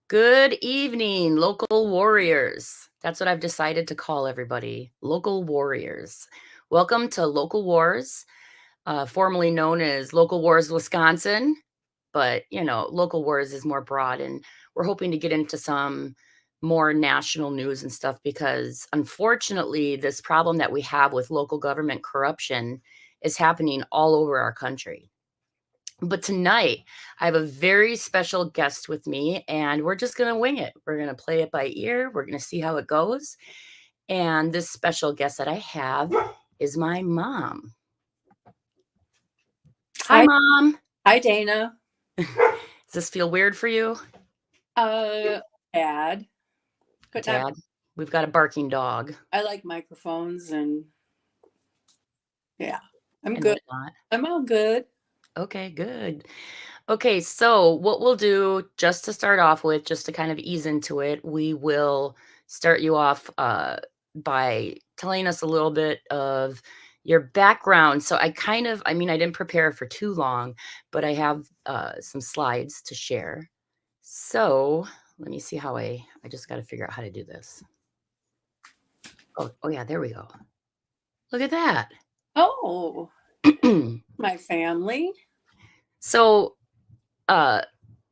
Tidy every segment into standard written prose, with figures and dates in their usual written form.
Good evening, local warriors. That's what I've decided to call everybody, local warriors. Welcome to Local Wars, formerly known as Local Wars Wisconsin, but Local Wars is more broad, and we're hoping to get into some more national news and stuff because unfortunately, this problem that we have with local government corruption is happening all over our country. But tonight, I have a very special guest with me, and we're just going to wing it. We're going to play it by ear. We're going to see how it goes. And this special guest that I have is my mom. Hi, Hi, Mom. hi, Dana. Does this feel weird for you? Bad, but not. Dad, we've got a barking dog I like microphones, and yeah, I'm and good. whatnot. I'm all good. Okay, good. Okay, so what we'll do, just to start off with, just to kind of ease into it, we will start you off by telling us a little bit of your background. So I didn't prepare for too long, but I have some slides to share. So let me see how I just got to figure out how to do this. Oh yeah, there we go. Look at that. Oh, my family. So, uh,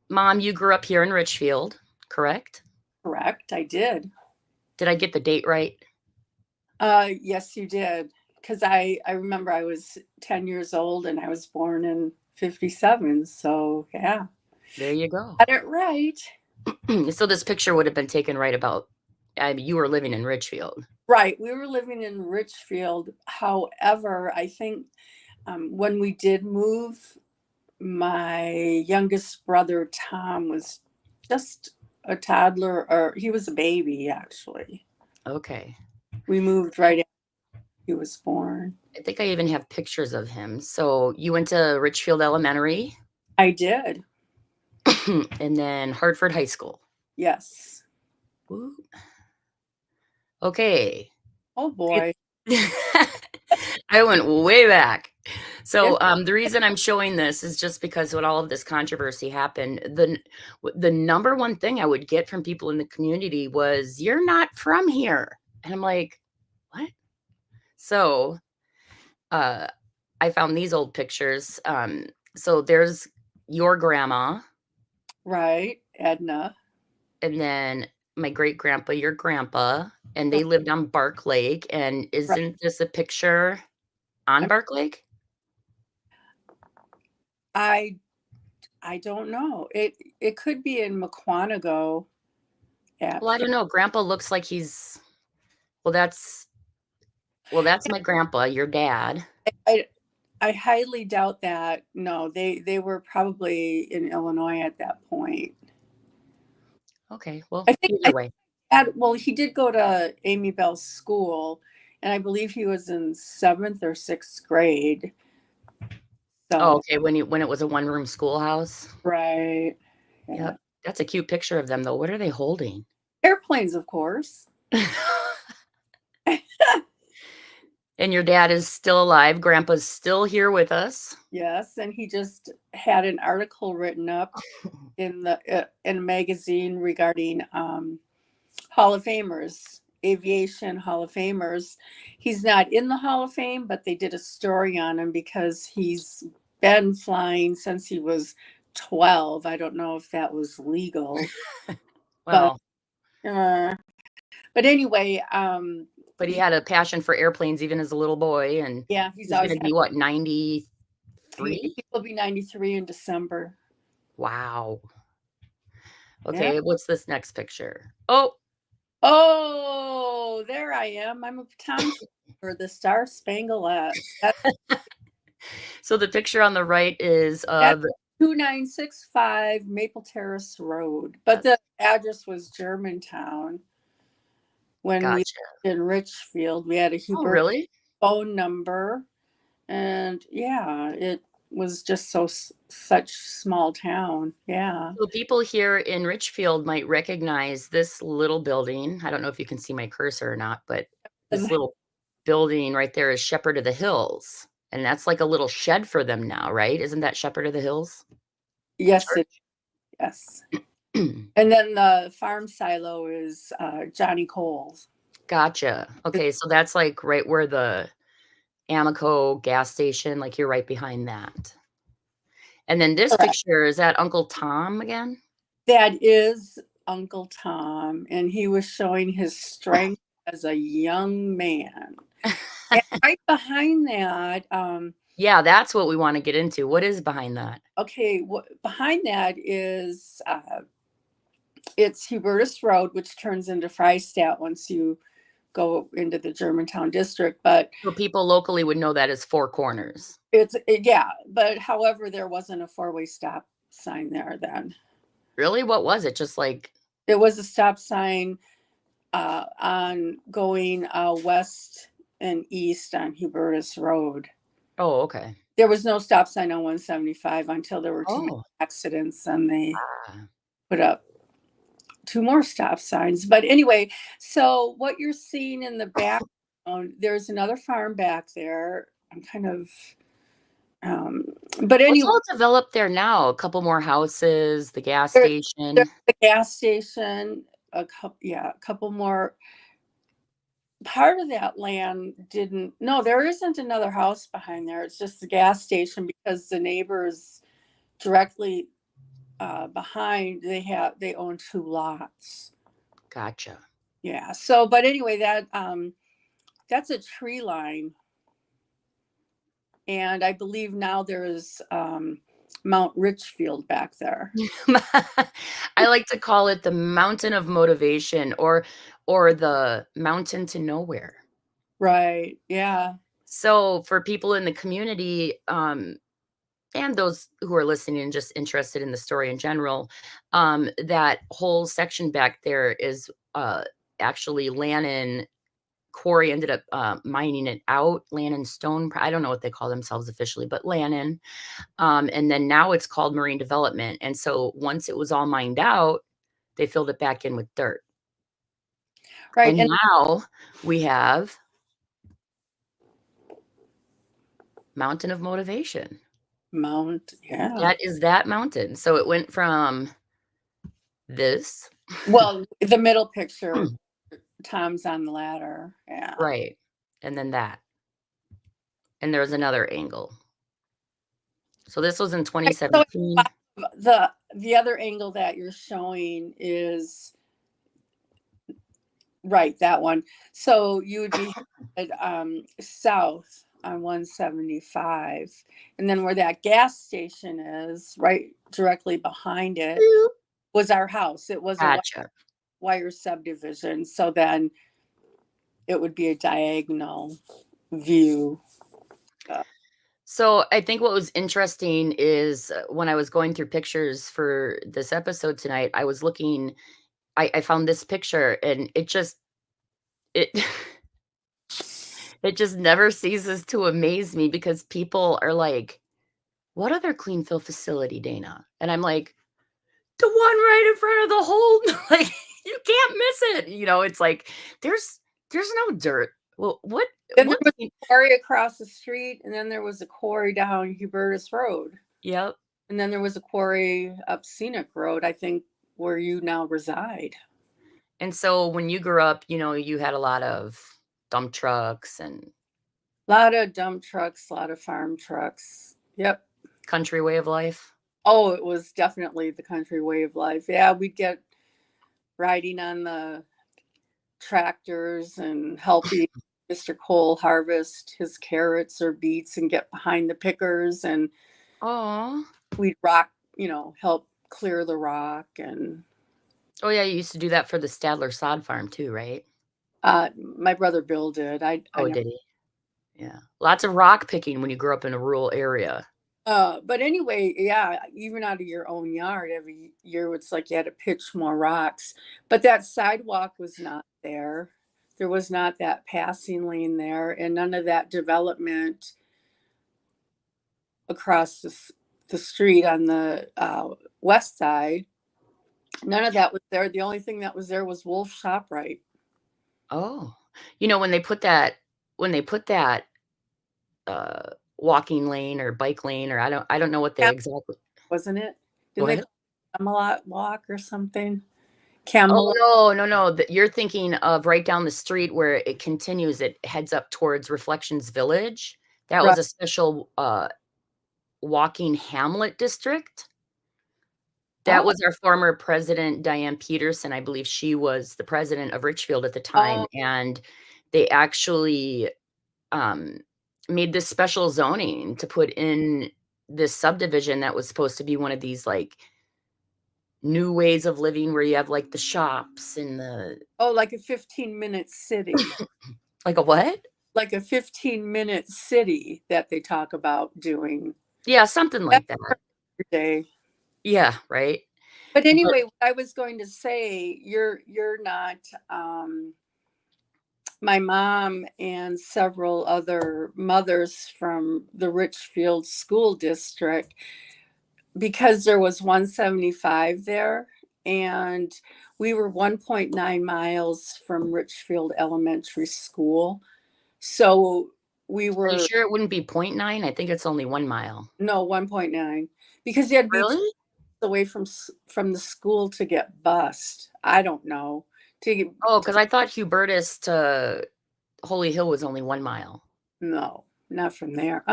Mom, you grew up here in Richfield, correct? Correct, I did. Did I get the date right? Yes, you did. Because I remember I was 10 years old and I was born in 57. So yeah, There you go. got it right. So this picture would have been taken right about, you were living in Richfield. Right. We were living in Richfield. However, I think when we did move, my youngest brother Tom was just a toddler, or he was a baby actually. Okay. We moved right after he was born. I think I even have pictures of him. So you went to Richfield Elementary I did. and then Hartford High School. Yes. Woo. Okay. Oh boy. I went way back. Yes. So the reason I'm showing this is just because when all of this controversy happened, the number one thing I would get from people in the community was, "You're not from here," and I'm like, "What?" So I found these old pictures. So there's your grandma, Right. Edna. and then my great grandpa, your grandpa, and they lived on Bark Lake. And Right. isn't this a picture on Bark Lake? I I don't know. It could be in McQuanago at Well, I don't know. Grandpa looks like he's well. That's my grandpa, your dad. I I highly doubt that. No, they were probably in Illinois at that point. Okay, well, I think either way. well, he did go to Amy Bell's school, and I believe he was in 7th or 6th grade. Oh, So, okay. When it was a one-room schoolhouse. right. Yeah. Yep, that's a cute picture of them, though. What are they holding? Airplanes, of course. And your dad is still alive. Grandpa's still here with us. Yes, and he just had an article written up in a magazine regarding Hall of Famers, aviation Hall of Famers. He's not in the Hall of Fame, but they did a story on him because he's been flying since he was 12. I don't know if that was legal, but Well, uh, but anyway, but he had a passion for airplanes even as a little boy, and yeah, he's he's always gonna had. be what, 93? He will be 93 in December. Wow. Yeah. Okay, what's this next picture? Oh, Oh, there I am. I'm a Tom for the Star Spangled. so the picture on the right is At of 2965 Maple Terrace Road. But the address was Germantown when we gotcha. lived in Richfield. We had a Oh, Huber really? phone number. And yeah, it was just such small town. Yeah. So people here in Richfield might recognize this little building. I don't know if you can see my cursor or not, but this And little building right there is Shepherd of the Hills. And that's like a little shed for them now, right? Isn't that Shepherd of the Hills yes, church? yes. And then the farm silo is Johnny Cole's. Gotcha. Okay, so that's, like, right where the Amoco gas station, like, you're right behind that. And then this Correct. picture, is that Uncle Tom again? That is Uncle Tom, and he was showing his strength as a young man. And right behind that, Yeah, that's what we wanna get into. What is behind that? okay, what behind that is it's Hubertus Road, which turns into Freistadt once you go into the Germantown district. But So people locally would know that as Four Corners. yeah, but however, there wasn't a four-way stop sign there then. Really? What was it? Just like It was a stop sign on going west and east on Hubertus Road. oh, okay. There was no stop sign on 175 until there were too many Oh, accidents, and they ah. put up two more stop signs. But anyway, so what you're seeing in the background, there's another farm back there. I'm kind of, um, but What's anyway, all developed there now? A couple more houses, the gas there, there's station. the gas station, a couple more. Part of that land didn't, no, there isn't another house behind there. It's just the gas station because the neighbors directly behind, they own two lots. Gotcha. Yeah. So, but anyway, that's a tree line, and I believe now there is Mount Richfield back there. I like to call it the mountain of motivation or the mountain to nowhere. Right. Yeah. So for people in the community, and those who are listening and just interested in the story in general, that whole section back there is actually Lannon Quarry ended up mining it out. Lannon Stone, I don't know what they call themselves officially, but Lannon. And then now it's called Marine Development. And so once it was all mined out, they filled it back in with dirt. Right. And And now we have Mountain of Motivation. yeah. That is that mountain. So it went from this, Well, the middle picture, Tom's on the ladder. Yeah. right, and then that. And there's another angle. So this was in Right, so 2017. the other angle that you're showing is right, that one. So you would be headed south on 175, and then where that gas station is, right directly behind it, was our house. It was a Gotcha. wire subdivision, so then it would be a diagonal view. Uh, So I think what was interesting is when I was going through pictures for this episode tonight, I was looking, I found this picture and it it just never ceases to amaze me because people are like, what other clean fill facility, Dana? And I'm like, the one right in front of the hole. Like, you can't miss it. It's like there's no dirt. Well, what then there what was clean- a quarry across the street, and then there was a quarry down Hubertus Road. Yep. And then there was a quarry up Scenic Road, I think, where you now reside. And so when you grew up, you had a lot of dump trucks and A lot of dump trucks, a lot of farm trucks. Yep. country way of life. Oh, it was definitely the country way of life. Yeah, we'd get riding on the tractors and helping Mr. Cole harvest his carrots or beets and get behind the pickers, and Oh. we'd rock, help clear the rock. And Oh yeah, you used to do that for the Stadler sod farm too, right? my brother Bill did. I Oh, never. did he? Yeah. Lots of rock picking when you grew up in a rural area. But anyway, yeah, even out of your own yard, every year it's like you had to pitch more rocks. But that sidewalk was not there. There was not that passing lane there, and none of that development across the street on the west side. None of that was there. The only thing that was there was Wolf ShopRite. Oh. When they put that walking lane or bike lane or I don't know what they Yeah, exactly. wasn't it? Didn't they What? call Camelot Walk or something? Oh, Camelot. no, you're thinking of right down the street where it continues, it heads up towards Reflections Village. That Right. was a special, walking hamlet district. That Oh, was our former president, Diane Peterson. I believe she was the president of Richfield at the time, oh, and they actually, um, made this special zoning to put in this subdivision that was supposed to be one of these, like, new ways of living where you have, like, the shops and the oh, like a 15-minute city. like a what? Like a 15-minute city that they talk about doing. Yeah, something That's like that. your day. Yeah, right? But But anyway, what I was going to say, you're not, my mom and several other mothers from the Richfield School District, because there was 175 there, and we were 1.9 miles from Richfield Elementary School. So we are you were, sure it wouldn't be point .9? I think it's only 1 mile. no, 1.9, because you had to be Really? away from the school to get bused. I don't know. To get, Oh, because I thought Hubertus to Holy Hill was only 1 mile. no, not from there.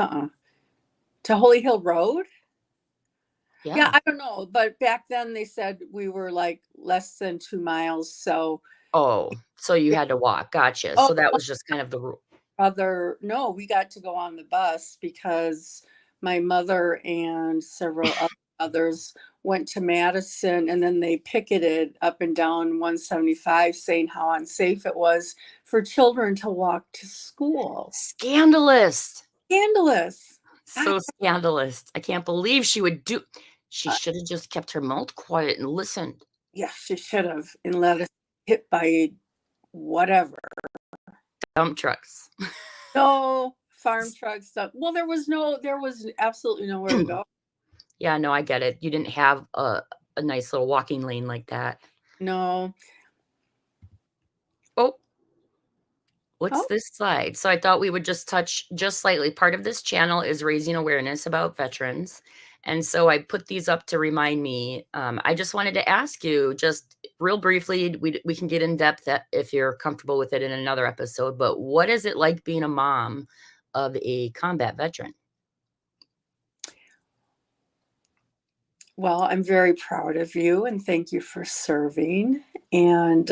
To Holy Hill Road? Yeah, Yeah. I don't know. But back then they said we were like less than 2 miles. So, Oh, so you had to walk, gotcha. oh, So that was just kind of the rule. no, we got to go on the bus because my mother and several others went to Madison, and then they picketed up and down 175 saying how unsafe it was for children to walk to school. Scandalous. Scandalous. I, So scandalous. I can't believe she uh, should have just kept her mouth quiet and listened. yeah, she should have and let us hit by whatever. Dump trucks. No farm truck stuff. Well, there was absolutely nowhere to go. Yeah, no, I get it. You didn't have a nice little walking lane like that. No. Oh, what's Oh, this slide? So I thought we would just touch just slightly. Part of this channel is raising awareness about veterans. And so I put these up to remind me. I just wanted to ask you just real briefly, we can get in depth if you're comfortable with it in another episode, but what is it like being a mom of a combat veteran? well, I'm very proud of you and thank you for serving. And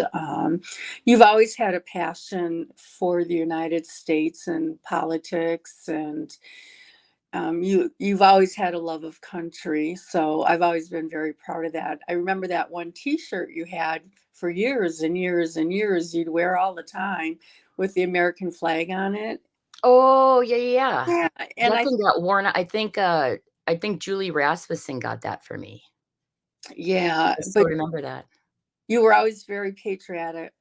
you've always had a passion for the United States and politics, and you've always had a love of country. So I've always been very proud of that. I remember that one T-shirt you had for years and years and years. You'd wear all the time with the American flag on it. Oh, yeah, yeah, yeah. Yeah, and That thing got worn I think Julie Rasmussen got that for me. yeah, I still but remember that. you were always very patriotic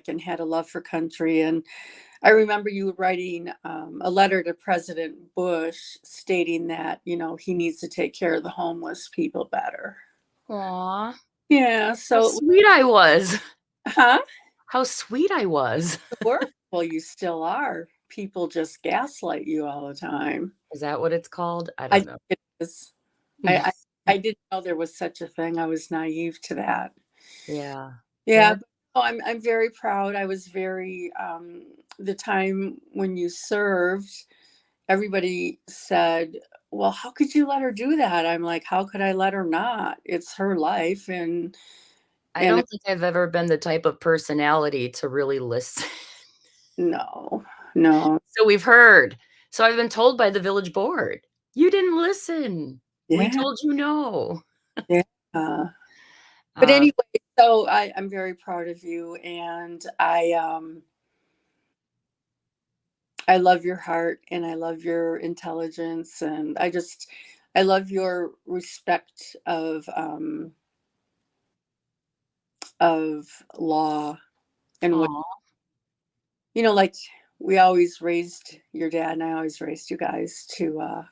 and had a love for country. And I remember you writing a letter to President Bush stating that, he needs to take care of the homeless people better. Aw, Yeah, how so, sweet I was. huh? How sweet I was. You were. Well, you still are. People just gaslight you all the time. Is that what it's called? I I don't think know. it is. I didn't know there was such a thing. I was naive to that. Yeah. Yeah, That but no, I'm very proud. I was very the time when you served, everybody said, "Well, how could you let her do that?" I'm like, "How could I let her not? It's her life." I And don't think I've ever been the type of personality to really listen. no, no, So we've heard. So I've been told by the village board, "You didn't listen. We yeah, told you no." yeah. But Uh, anyway, so I'm very proud of you, and I love your heart and I love your intelligence, and I love your respect of law and what, aw. like we always raised your dad and I always raised you guys to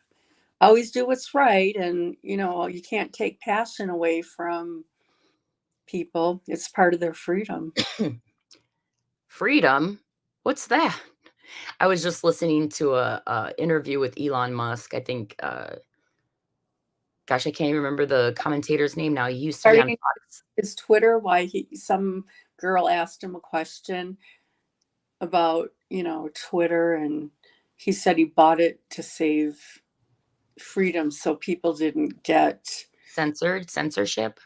always do what's right, and you can't take passion away from people. It's part of their freedom. Freedom? What's that? I was just listening to a interview with Elon Musk. I think, Gosh, I can't even remember the commentator's name now. He used to be on Starting Fox. his Twitter, why some girl asked him a question about, Twitter, and he said he bought it to save freedom so people didn't get Censorship.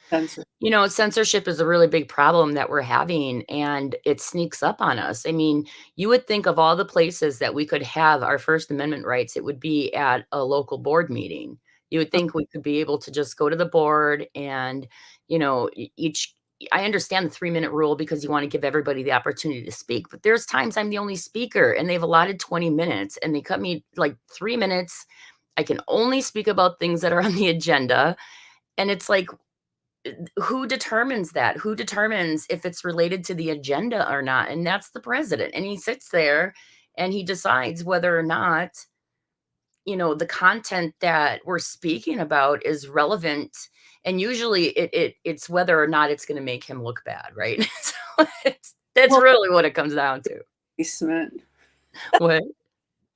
censored. Censorship is a really big problem that we're having, and it sneaks up on us. I mean, you would think of all the places that we could have our First Amendment rights, it would be at a local board meeting. You would think we could be able to just go to the board and, each I understand the 3-minute rule because you want to give everybody the opportunity to speak, but there's times I'm the only speaker and they've allotted 20 minutes and they cut me like 3 minutes. I can only speak about things that are on the agenda. And it's like, who determines that? Who determines if it's related to the agenda or not? And that's the president. And he sits there and he decides whether or not, the content that we're speaking about is relevant. And usually it's whether or not it's going to make him look bad, right? So that's Well, really what it comes down to. basement. What?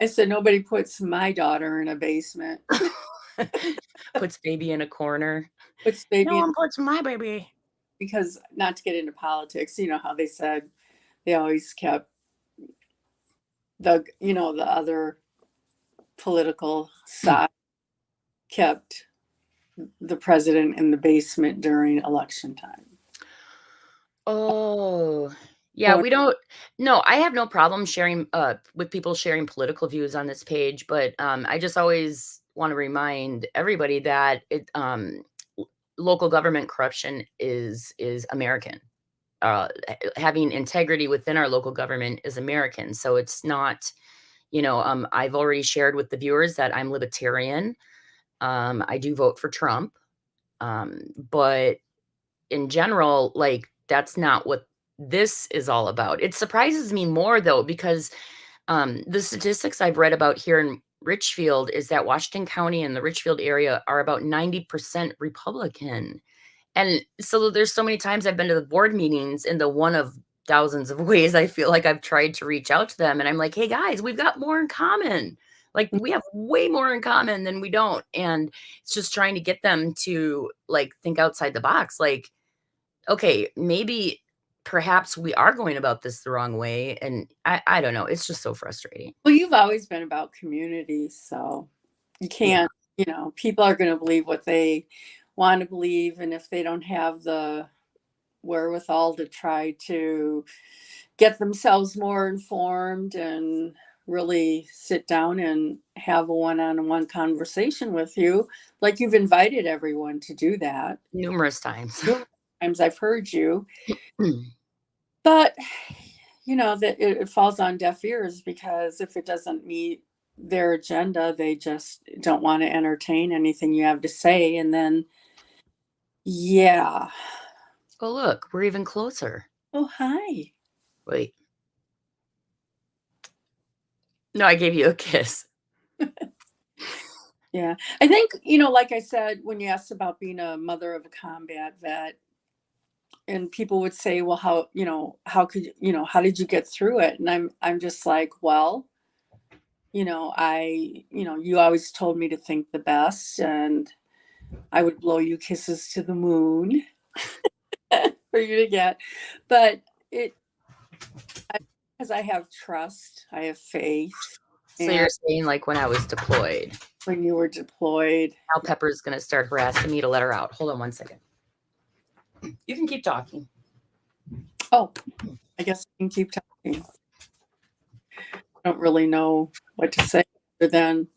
I said nobody puts my daughter in a basement. Puts baby in a corner. Puts No baby in, one puts my baby. because not to get into politics, how they said they always kept the other political side kept the president in the basement during election time. Oh, yeah, So we don't no, I have no problem sharing, with people sharing political views on this page, but, I just always wanna remind everybody that local government corruption is American. Having integrity within our local government is American, so it's not, I've already shared with the viewers that I'm libertarian. I do vote for Trump, but in general, like, that's not what this is all about. It surprises me more though, because the statistics I've read about here in Richfield is that Washington County and the Richfield area are about 90% Republican. And so there's so many times I've been to the board meetings in the one of thousands of ways I feel like I've tried to reach out to them. And I'm like, hey guys, we've got more in common. Like we have way more in common than we don't. And it's just trying to get them to like think outside the box. Like, okay, maybe perhaps we are going about this the wrong way. And I don't know. It's just so frustrating. well, you've always been about community, so you Yeah. can't, people are going to believe what they want to believe, and if they don't have the wherewithal to try to get themselves more informed and really sit down and have a one-on-one conversation with you, like you've invited everyone to do that. Numerous times. Numerous times I've heard you, but that it falls on deaf ears, because if it doesn't meet their agenda, they just don't want to entertain anything you have to say. And then, yeah. Oh, look, we're even closer. Oh, hi. Wait. No, I gave you a kiss. Yeah. I think, like I said, when you asked about being a mother of a combat vet, and people would say, well, how did you get through it? And I'm just like, well, you always told me to think the best, and I would blow you kisses to the moon for you to get. But because I have trust, I have faith. So you're saying like when I was deployed. When you were deployed. Now Pepper's gonna start harassing me to let her out. Hold on one second. You can keep talking. Oh, I guess I can keep talking. I don't really know what to say other than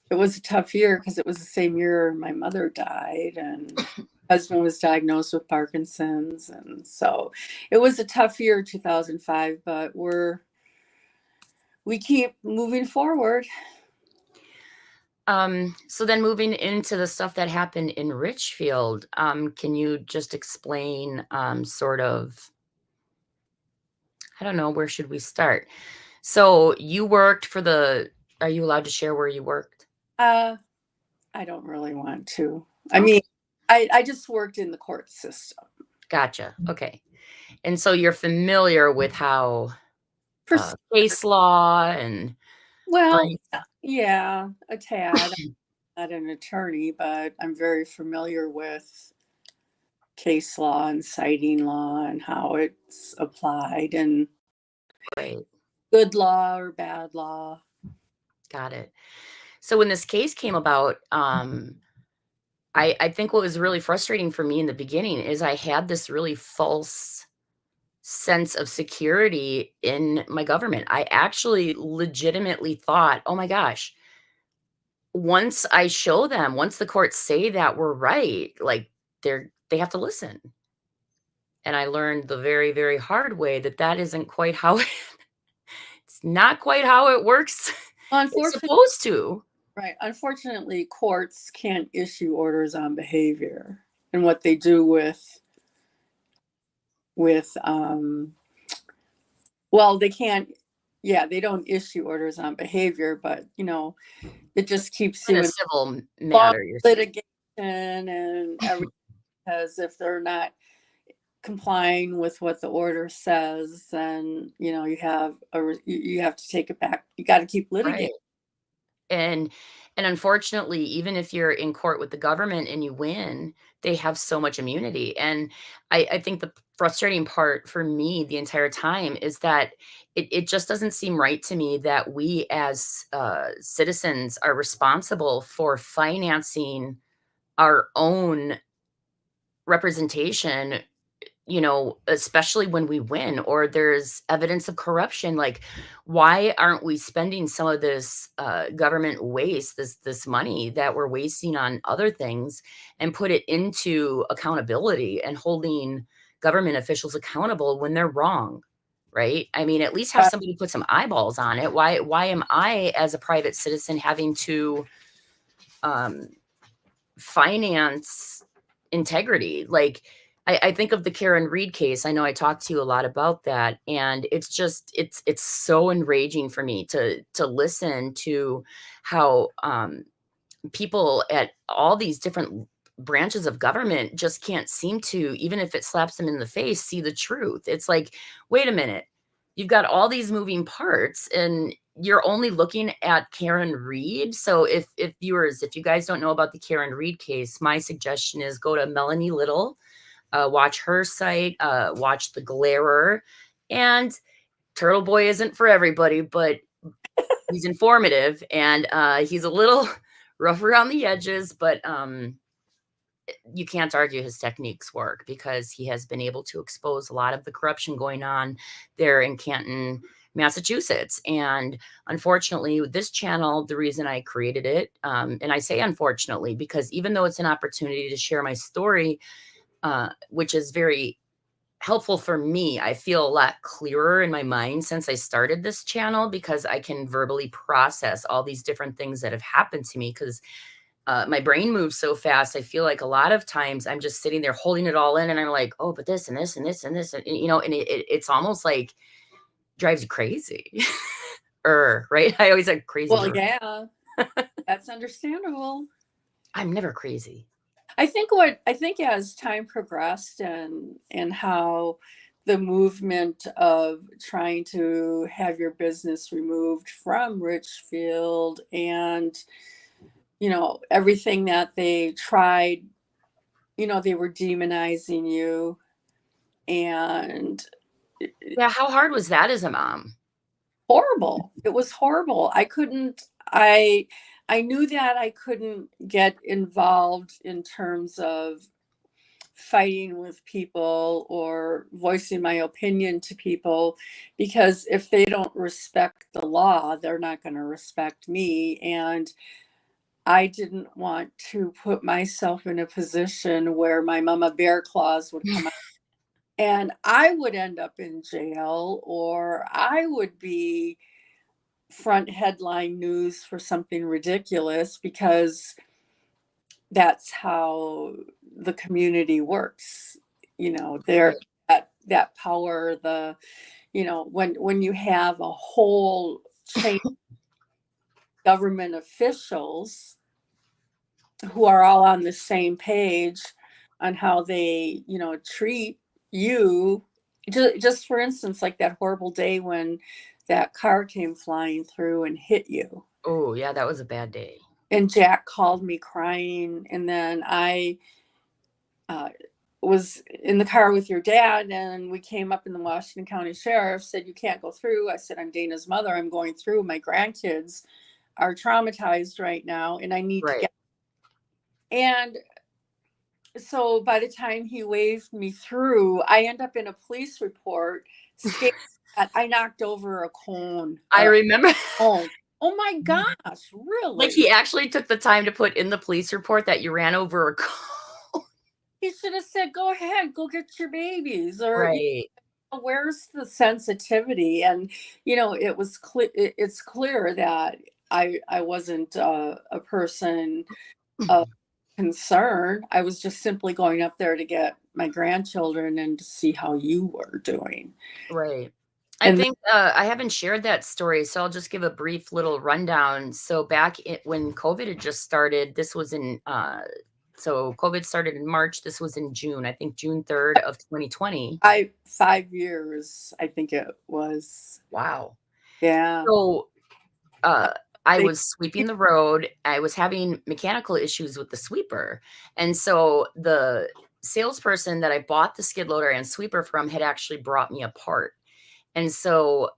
it was a tough year, because it was the same year my mother died and my husband was diagnosed with Parkinson's. And so it was a tough year, 2005, but we keep moving forward. So then moving into the stuff that happened in Richfield, can you just explain sort of, I don't know, where should we start? So you worked for are you allowed to share where you worked? I don't really want to. I mean, I just worked in the court system. Gotcha. Okay. And so you're familiar with how For case law and Well, brief. yeah, a tad. not an attorney, but I'm very familiar with case law and citing law and how it's applied and Right. good law or bad law. Got it. So when this case came about, I think what was really frustrating for me in the beginning is I had this really false sense of security in my government. I actually legitimately thought, "Oh my gosh, once I show them, once the courts say that we're right, like, they have to listen." And I learned the very, very hard way that that isn't quite how it's not quite how it works. It's Unfortunately, supposed to. right. Unfortunately, courts can't issue orders on behavior and what they do with well, they can't, yeah, they don't issue orders on behavior, but it just keeps In you a in civil long matter, you're saying. litigation and everything because if they're not complying with what the order says, then you have to take it back. You got to keep litigating. Right. And unfortunately, even if you're in court with the government and you win, they have so much immunity. And I think the frustrating part for me the entire time is that it just doesn't seem right to me that we as citizens are responsible for financing our own representation, especially when we win or there's evidence of corruption. Like, why aren't we spending some of this government waste, this money that we're wasting on other things, and put it into accountability and holding government officials accountable when they're wrong? Right? I mean, at least have But somebody put some eyeballs on it. Why am I, as a private citizen, having to um, finance integrity? Like, I think of the Karen Reed case. I know I talked to you a lot about that, and it's just it's so enraging for me to listen to how people at all these different branches of government just can't seem to, even if it slaps them in the face, see the truth. It's like, wait a minute, you've got all these moving parts and you're only looking at Karen Reed. So if viewers, if you guys don't know about the Karen Reed case, my suggestion is go to Melanie Little, watch her site, watch The Glarer. And Turtle Boy isn't for everybody, but he's informative and he's a little rough around the edges, but you can't argue his techniques work because he has been able to expose a lot of the corruption going on there in Canton, Massachusetts. And unfortunately, this channel, the reason I created it, and I say unfortunately, because even though it's an opportunity to share my story, which is very helpful for me, I feel a lot clearer in my mind since I started this channel because I can verbally process all these different things that have happened to me because my brain moves so fast. I feel like a lot of times I'm just sitting there holding it all in, and I'm like, oh, but this and this and this and this, and and it's almost like drives you crazy. Right? I always like crazy. well, yeah, that's understandable. I'm never crazy. I think as time progressed and how the movement of trying to have your business removed from Richfield and everything that they tried, they were demonizing you and Yeah, how hard was that as a mom? horrible. It was horrible. I knew that I couldn't get involved in terms of fighting with people or voicing my opinion to people because if they don't respect the law, they're not going to respect me. And I didn't want to put myself in a position where my mama bear claws would come out and I would end up in jail or I would be front headline news for something ridiculous because that's how the community works. They're Right. that power, when you have a whole chain of government officials who are all on the same page on how they, treat you. Just for instance, like that horrible day when that car came flying through and hit you. Oh, yeah, that was a bad day. and Jack called me crying, and then I uh, was in the car with your dad, and we came up, and the Washington County Sheriff said, "You can't go through." I said, "I'm Dana's mother. I'm going through. My grandkids are traumatized right now, and I need to Right. get." And so by the time he waved me through, I end up in a police report stating that I knocked over a cone. I remember Oh, oh my gosh, like, really? he actually took the time to put in the police report that you ran over a cone. He should have said, "Go ahead, go get your babies," or Right. where's the sensitivity? And it was clear. It's clear that I wasn't a person of concern. I was just simply going up there to get my grandchildren and to see how you were doing. Right. I And think, I haven't shared that story, so I'll just give a brief little rundown. So when COVID had just started, this was so COVID started in March, this was in June, I think June 3rd of 2020. 5 years, I think it was. Wow. Yeah. So, uh, I They, was sweeping the road. I was having mechanical issues with the sweeper. And so the salesperson that I bought the skid loader and sweeper from had actually brought me a part. And so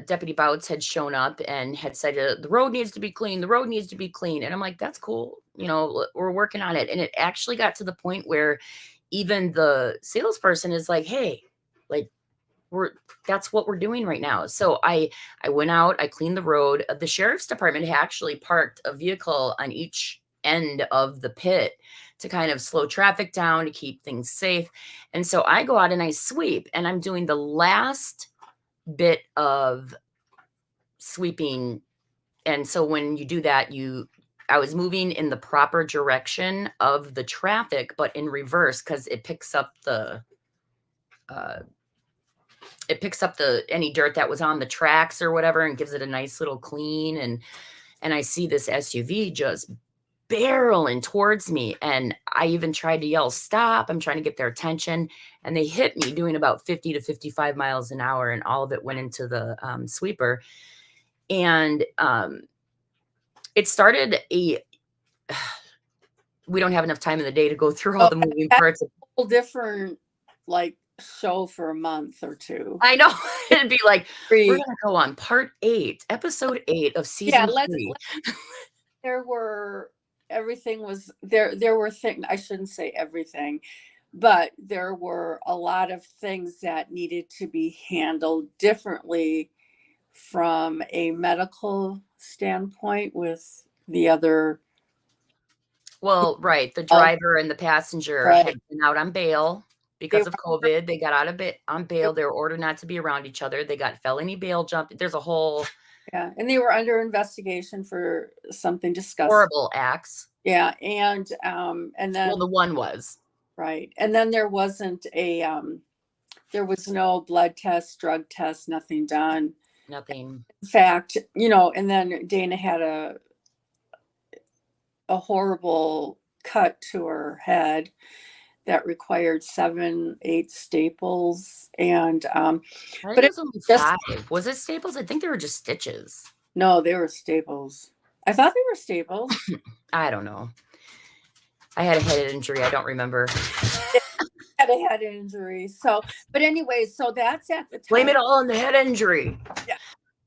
Deputy Bouts had shown up and had said, the road needs to be clean. The road needs to be clean. And I'm like, that's cool. We're working on it. And it actually got to the point where even the salesperson is like, hey, like, we're that's what we're doing right now. So I went out, I cleaned the road. The sheriff's department had actually parked a vehicle on each end of the pit to kind of slow traffic down, to keep things safe. And so I go out and I sweep, and I'm doing the last bit of sweeping. And so when you do that, I was moving in the proper direction of the traffic, but in reverse, because uh, it picks up the any dirt that was on the tracks or whatever and gives it a nice little clean. And I see this SUV just barreling towards me, and I even tried to yell stop. I'm trying to get their attention, and they hit me doing about 50 to 55 miles an hour, and all of it went into the sweeper. And it started a we don't have enough time in the day to go through all oh, the moving that's parts. a whole different like show for a month or two. I know. It'd be like, we're Three. gonna go on part 8, episode 8 of Yeah, season 3. there were everything was there were things, I shouldn't say everything, but there were a lot of things that needed to be handled differently from a medical standpoint with the other. Well, right, the Oh, driver and the passenger right. had been out on bail They because of were, COVID. They got out of it on bail. They were ordered not to be around each other. They got felony bail jump. There's a whole yeah, and they were under investigation for something discussed. horrible acts. Yeah, and Well, then the one was right, and then there was no blood test, drug test, nothing done. nothing. In fact, and then Dana had a horrible cut to her head that required 7, 8 staples, and I think but it it was only just 5. Was it staples? I think they were just stitches. no, they were staples. I thought they were staples. I don't know. I had a head injury. I don't remember. Had a head injury. So, but anyway, so that's at the Blame time. it all on the head injury. Yeah.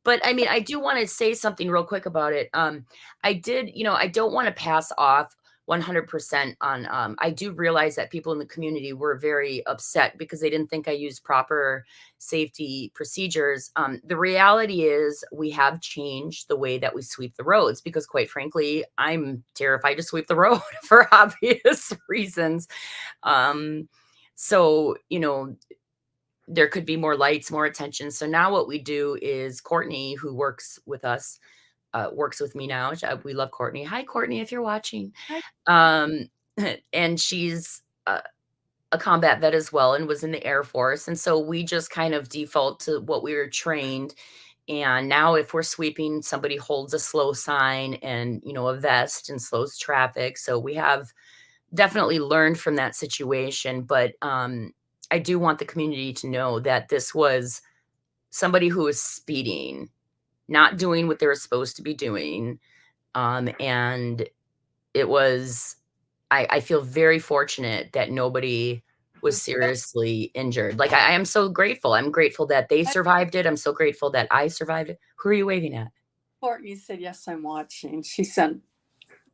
But I mean, I do want to say something real quick about it. I don't want to pass off 100% on, I do realize that people in the community were very upset because they didn't think I used proper safety procedures. The reality is we have changed the way that we sweep the roads because quite frankly, I'm terrified to sweep the road for obvious reasons. Um, so, there could be more lights, more attention. So now what we do is Courtney, who works with us, works with me now. We love Courtney. Hi, Courtney, if you're watching. I, Um, and she's a combat vet as well and was in the Air Force. And so we just kind of default to what we were trained. And now if we're sweeping, somebody holds a slow sign and, a vest and slows traffic. So we have definitely learned from that situation. But I do want the community to know that this was somebody who was speeding, not doing what they were supposed to be doing. And it was I feel very fortunate that nobody was seriously injured. Like, I am so grateful. I'm grateful that they survived it. I'm so grateful that I survived it. Who are you waving at? Courtney said, yes, I'm watching. She sent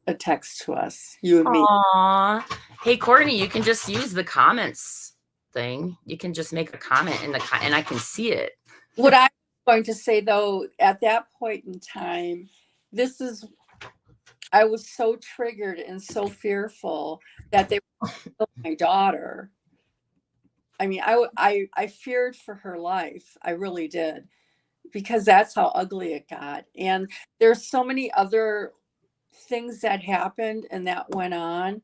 a text to us, you and me. Aw. Hey, Courtney, you can just use the comments thing. You can just make a comment in the and I can see it. What I'm going to say, though, at that point in time, I was so triggered and so fearful that they were killing my daughter. I mean, I feared for her life. I really did, because that's how ugly it got. And there's so many other things that happened and that went on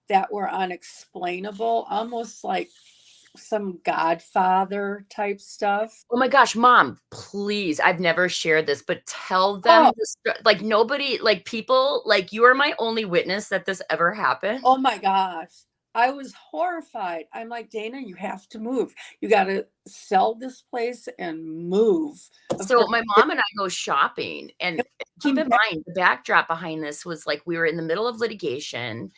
that were unexplainable, almost like some Godfather type stuff. Oh my gosh, Mom, please. I've never shared this, but tell Oh, them this, like nobody, like people, like you are my only witness that this ever happened. oh my gosh. I was horrified. I'm like, Dana, you have to move. You got to sell this place and move. Of So course, my mom and I go shopping, and keep come in back. mind the backdrop behind this was like we were in the middle of litigation.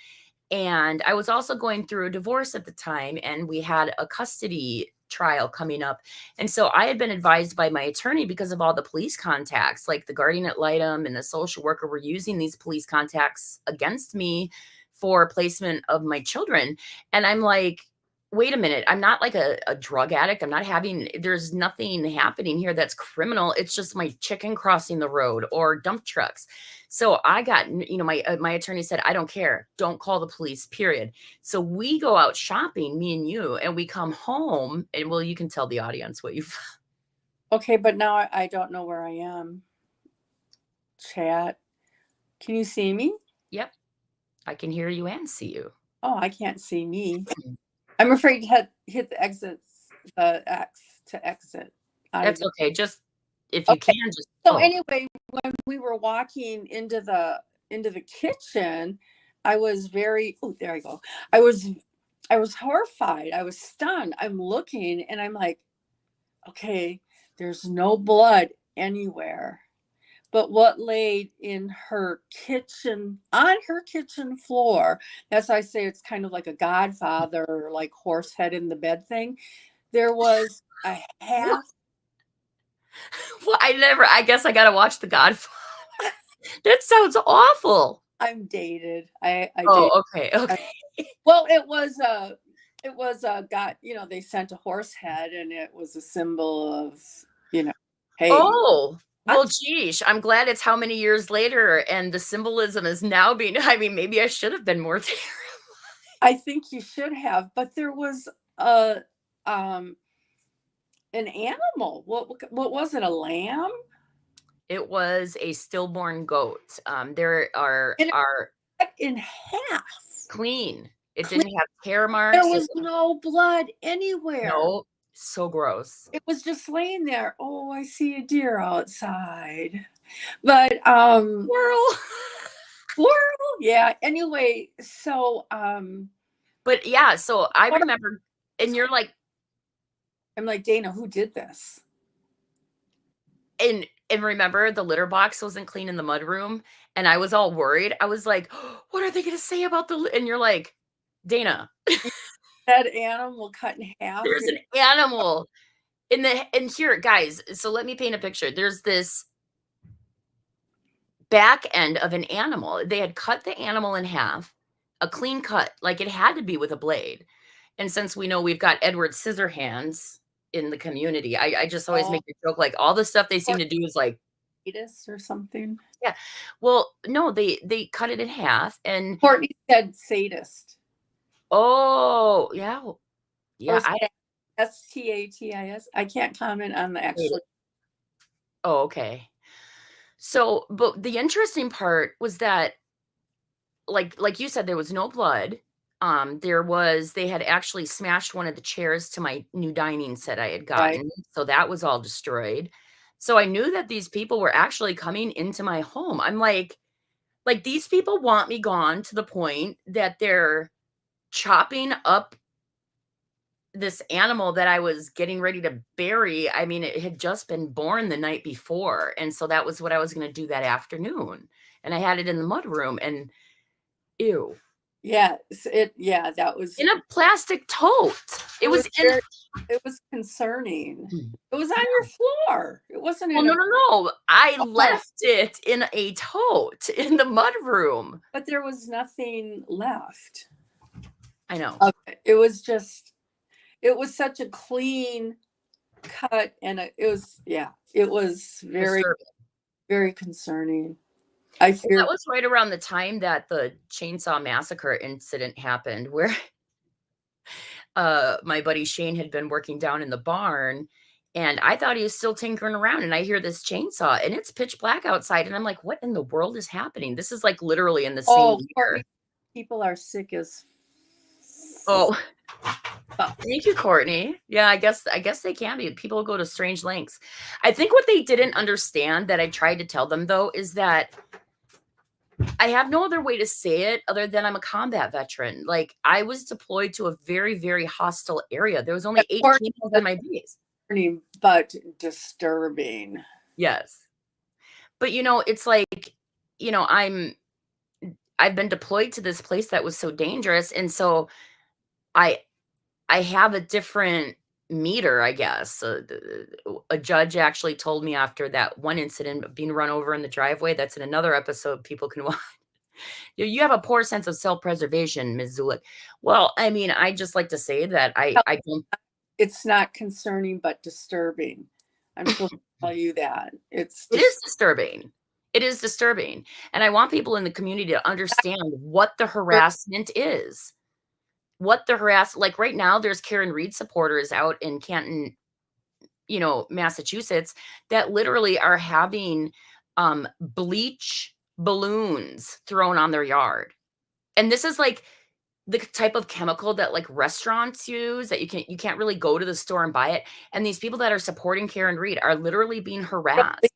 And I was also going through a divorce at the time, and we had a custody trial coming up. And so I had been advised by my attorney, because of all the police contacts, like the guardian ad litem and the social worker were using these police contacts against me for placement of my children. And I'm like, wait a minute, I'm not like a drug addict. I'm not having, there's nothing happening here that's criminal. It's just my chicken crossing the road or dump trucks. So I got, my attorney said, I don't care. Don't call the police, period. So we go out shopping, me and you, and we come home, and well, you can tell the audience what you've. Okay, but now I don't know where I am. Chat. Can you see me? Yep. I can hear you and see you. Oh, I can't see me. I'm afraid to hit the X to exit out of That's the. okay. Just if you Okay. can, just So anyway, when we were walking into the kitchen, I was very, oh, there I go. I was horrified. I was stunned. I'm looking and I'm like, okay, there's no blood anywhere. But what laid in her kitchen, on her kitchen floor, that's why I say it's kind of like a Godfather, like horse head in the bed thing. There was a What? half. Well, I guess I gotta watch The Godfather. That sounds awful. I'm dated. I dated. Oh, okay, okay. Well, it was got, they sent a horse head and it was a symbol of, hey, Oh, I'm, well, geesh, I'm glad it's how many years later, and the symbolism is now being I mean, maybe I should have been more terrified. I think you should have, but there was a um an animal. What was it? A lamb? It was a stillborn goat. There And it are cut in half. clean. It Clean. didn't have hair There marks. It was no blood anywhere. no, so gross. It was just laying there. Oh, I see a deer outside. But Squirrel. squirrel, yeah. Anyway, so But yeah, so I remember, and you're like, I'm like, Dana, who did this? and remember the litter box wasn't clean in the mudroom, and I was all worried. I was like, "What are they gonna say about the?" And you're like, Dana, That animal cut in half. there's an animal in the and here, guys. So let me paint a picture. There's this back end of an animal. They had cut the animal in half, a clean cut, like it had to be with a blade. And since we know we've got Edward Scissorhands in the community, I just always Oh, make the joke like all the stuff they seem or to do is like, fetus or something. yeah. Well, no, they cut it in half, and Courtney said sadist. oh yeah, Or yeah. I Statis. I can't comment on the actual. oh okay. So, but the interesting part was that like you said, there was no blood. They had actually smashed one of the chairs to my new dining set I had Right. gotten, so that was all destroyed. So I knew that these people were actually coming into my home. I'm like these people want me gone to the point that they're chopping up this animal that I was getting ready to bury. I mean, it had just been born the night before, and so that was what I was gonna do that afternoon. and I had it in the mudroom, and ew. Yeah, that was In a plastic tote. It it was was in very it was concerning. It was on your floor. It wasn't well, in no, a no, no. I oh, left it in a tote in the mudroom. but there was nothing left. I know. It was just it was such a clean cut, and it was very, Disturbing. very concerning. I Well, that fear. was right around the time that the chainsaw massacre incident happened, where my buddy Shane had been working down in the barn, and I thought he was still tinkering around, and I hear this chainsaw, and it's pitch black outside, and I'm like, "What in the world is happening?" This is, like, literally in the same Oh, year. Courtney, people are sick as Oh, fuck. thank you, Courtney. Yeah, I guess they can be. People go to strange lengths. I think what they didn't understand that I tried to tell them, though, is that I have no other way to say it other than I'm a combat veteran. Like, I was deployed to a very, very hostile area. There was only 8 Courtney, chemos on my base. but disturbing. Yes. But, it's like, you know, I've been deployed to this place that was so dangerous, and so I I have a different meter, I guess. A judge actually told me after that one incident of being run over in the driveway, that's in another episode people can watch. You have a poor sense of self-preservation, Ms. Zulik. Well, I mean, I just like to say that I don't It's not concerning, but disturbing. I'm supposed to tell you that. It's it is just disturbing. It is disturbing, and I want people in the community to understand what the harassment is. What the like, right now, there's Karen Reed supporters out in Canton, Massachusetts, that literally are having, bleach balloons thrown on their yard. And this is, like, the type of chemical that, like, restaurants use that you can't really go to the store and buy it, and these people that are supporting Karen Reed are literally being harassed.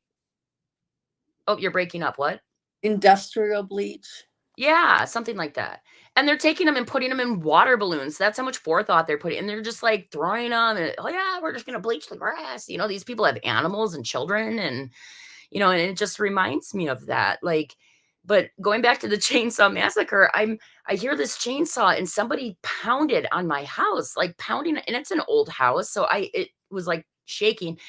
Oh, you're breaking up, what? industrial bleach. Yeah, something like that. And they're taking them and putting them in water balloons. That's how much forethought they're putting, and they're just, like, throwing them. And, "Oh, yeah, we're just gonna bleach the grass." These people have animals and children, and, and it just reminds me of that, like, but going back to the chainsaw massacre, I hear this chainsaw and somebody pounded on my house, like, pounding, and it's an old house, so it was, like, shaking.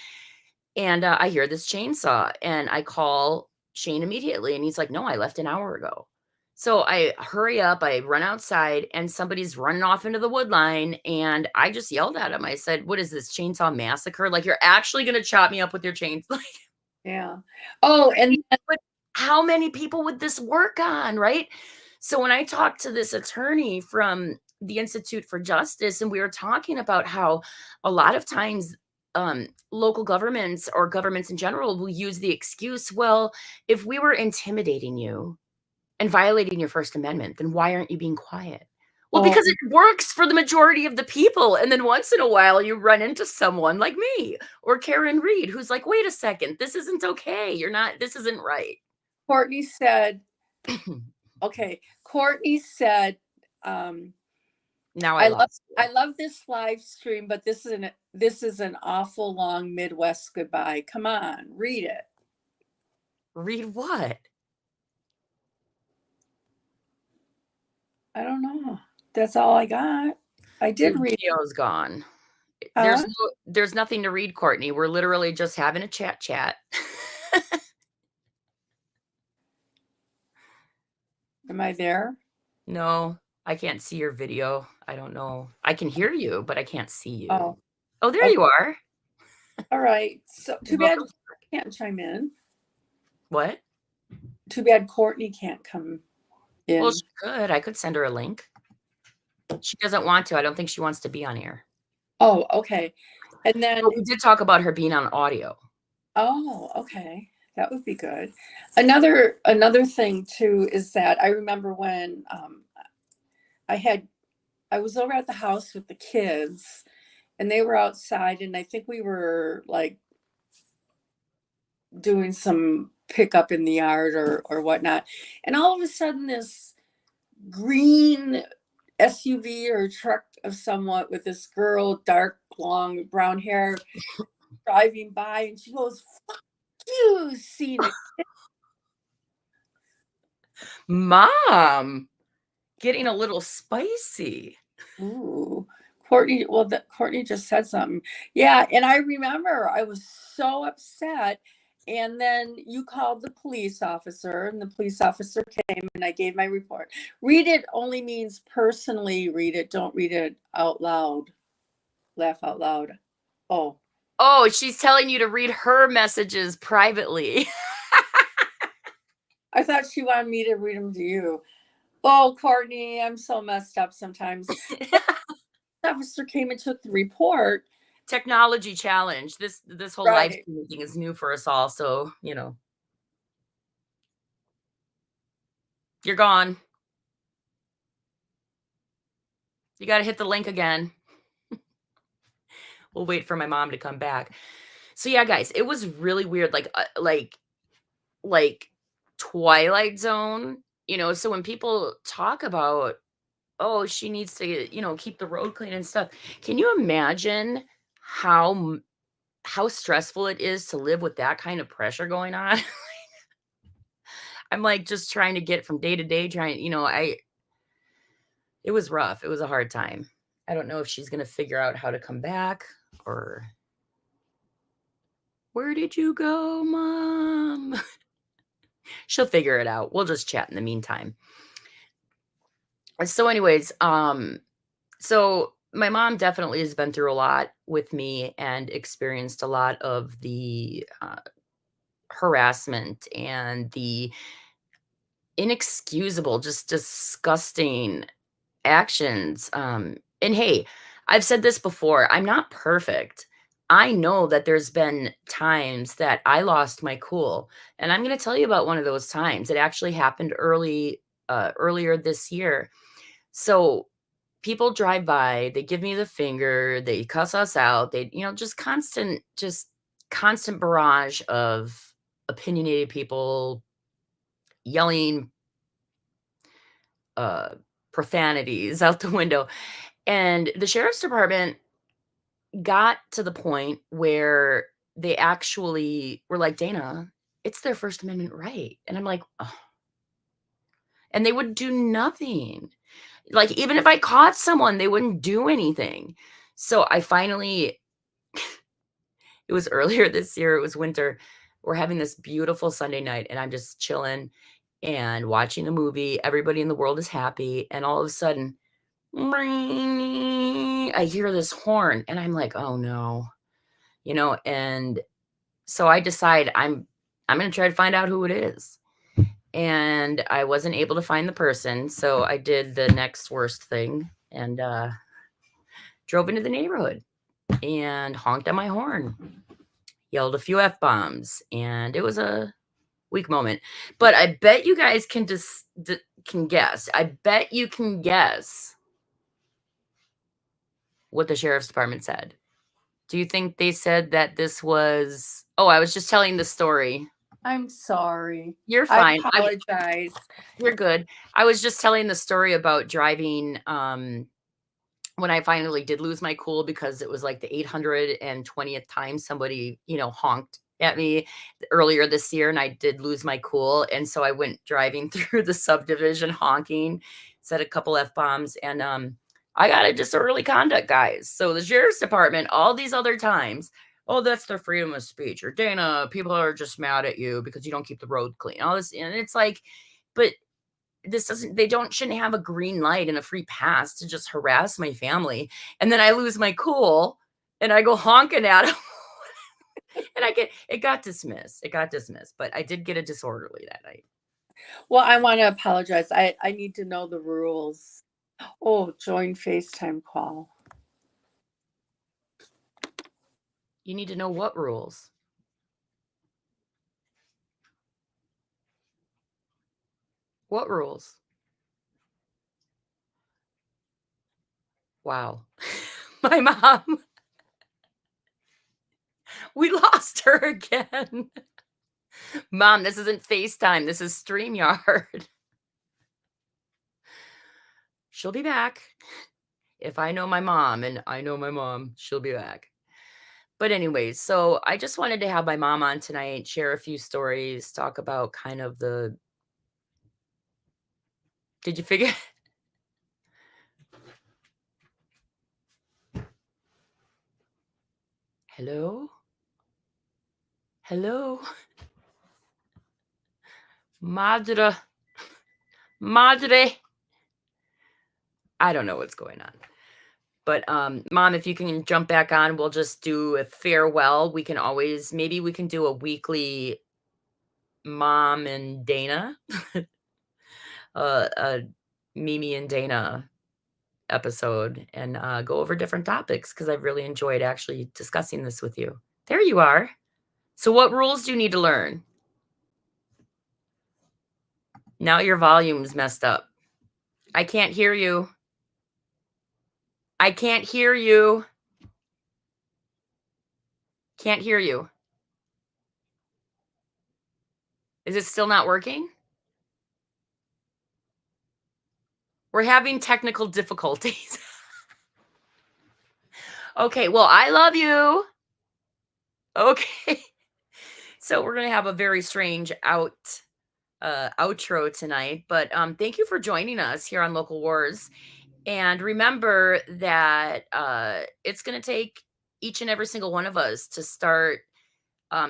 And, I hear this chainsaw, and I call Shane immediately, and he's like, "No, I left an hour ago." So I hurry up, I run outside, and somebody's running off into the wood line, and I just yelled at him. I said, "What is this, chainsaw massacre? Like, you're actually gonna chop me up with your chains?" Like, Yeah. Oh, and but how many people would this work on, right? So when I talked to this attorney from the Institute for Justice, and we were talking about how a lot of times local governments or governments in general will use the excuse, well, if we were intimidating you and violating your First Amendment, then why aren't you being quiet? Well, oh, because it works for the majority of the people. And then once in a while, you run into someone like me or Karen Reed, who's like, wait a second, this isn't okay. This isn't right. Courtney said, okay, Courtney said, um, Now I lost you. I love this live stream, but this is an awful long Midwest goodbye. Come on, read it. Read what? I don't know. That's all I got. I Your did read. video's gone. Huh? There's nothing to read, Courtney. We're literally just having a chat. Am I there? No, I can't see your video. I don't know. I can hear you, but I can't see you. Oh, Oh, there okay. you are. All right. So too bad Welcome. Courtney can't chime in. What? Too bad Courtney can't come Well, in. she could. I could send her a link. She doesn't want to. I don't think she wants to be on here. Oh, okay. And then, But we did talk about her being on audio. oh, okay. That would be good. Another thing too is that I remember when I was over at the house with the kids and they were outside, and I think we were like doing some pickup in the yard or whatnot. And all of a sudden this green SUV or truck of somewhat with this girl, dark, long brown hair, driving by, and she goes, "Fuck you, Scenic." Mom, getting a little spicy. Ooh, Courtney, well, Courtney just said something. Yeah, and I remember I was so upset. And then you called the police officer, and the police officer came, and I gave my report. Read it only means personally read it. Don't read it out loud. Laugh out loud. Oh, Oh, she's telling you to read her messages privately. I thought she wanted me to read them to you. Oh, Courtney, I'm so messed up sometimes. The officer came and took the report. Technology challenge. This whole live Right. streaming thing is new for us all, so, you're gone. You gotta hit the link again. We'll wait for my mom to come back. So, yeah, guys, it was really weird, like Twilight Zone, so when people talk about, "Oh, she needs to, keep the road clean and stuff." Can you imagine how stressful it is to live with that kind of pressure going on? I'm, like, just trying to get from day to day, trying it was rough, it was a hard time. I don't know if she's gonna figure out how to come back or "Where did you go, mom?" She'll figure it out. We'll just chat in the meantime. So anyways, so my mom definitely has been through a lot with me and experienced a lot of the, harassment and the inexcusable, just disgusting actions, and hey, I've said this before, I'm not perfect. I know that there's been times that I lost my cool, and I'm gonna tell you about one of those times. It actually happened earlier this year. So, people drive by, they give me the finger, they cuss us out, just constant barrage of opinionated people yelling, uh, profanities out the window. And the sheriff's department got to the point where they actually were like, "Dana, it's their First Amendment right." And I'm like, "Ugh." And they would do nothing. Like, even if I caught someone, they wouldn't do anything. So I finally it was earlier this year, it was winter. We're having this beautiful Sunday night, and I'm just chilling and watching a movie. Everybody in the world is happy, and all of a sudden, I hear this horn, and I'm like, "Oh, no." And so I decide I'm gonna try to find out who it is. And I wasn't able to find the person, so I did the next worst thing and, drove into the neighborhood and honked on my horn, yelled a few F-bombs, and it was a weak moment. But I bet you guys can guess. I bet you can guess what the sheriff's department said. Do you think they said that this was I was just telling the story. I'm sorry. You're I fine. apologize. You're good. I was just telling the story about driving, when I finally did lose my cool because it was like the 820th time somebody, honked at me earlier this year, and I did lose my cool, and so I went driving through the subdivision honking, said a couple F-bombs, and, I got a disorderly conduct, guys. So the sheriff's department, all these other times, "Oh, that's their freedom of speech," or, "Dana, people are just mad at you because you don't keep the road clean." All this, and it's like, but this doesn't they don't shouldn't have a green light and a free pass to just harass my family, and then I lose my cool, and I go honking at 'em, and it got dismissed, but I did get a disorderly that night. Well, I want to apologize. I need to know the rules. Oh, join FaceTime call. You need to know what rules. What rules? Wow. My mom, we lost her again. Mom, this isn't FaceTime, this is StreamYard. She'll be back. If I know my mom, and I know my mom, she'll be back. But anyways, so I just wanted to have my mom on tonight, share a few stories, talk about kind of Did you figure? Hello? Hello? Madre. Madre. I don't know what's going on. But, Mom, if you can jump back on, we'll just do a farewell. We can always maybe we can do a weekly Mom and Dana, a Mimi and Dana episode and, go over different topics because I've really enjoyed actually discussing this with you. There you are. So what rules do you need to learn? Now your volume's messed up. I can't hear you. I can't hear you. Can't hear you. Is it still not working? We're having technical difficulties. Okay, well, I love you. Okay. So we're gonna have a very strange outro tonight, but thank you for joining us here on Local Wars. And remember that it's gonna take each and every single one of us to start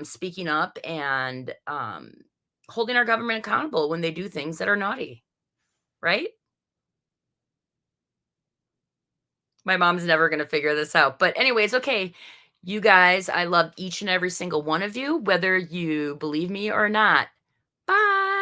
speaking up and holding our government accountable when they do things that are naughty, right? My mom's never going to figure this out. But, anyways, okay. You guys, I love each and every single one of you, whether you believe me or not. Bye.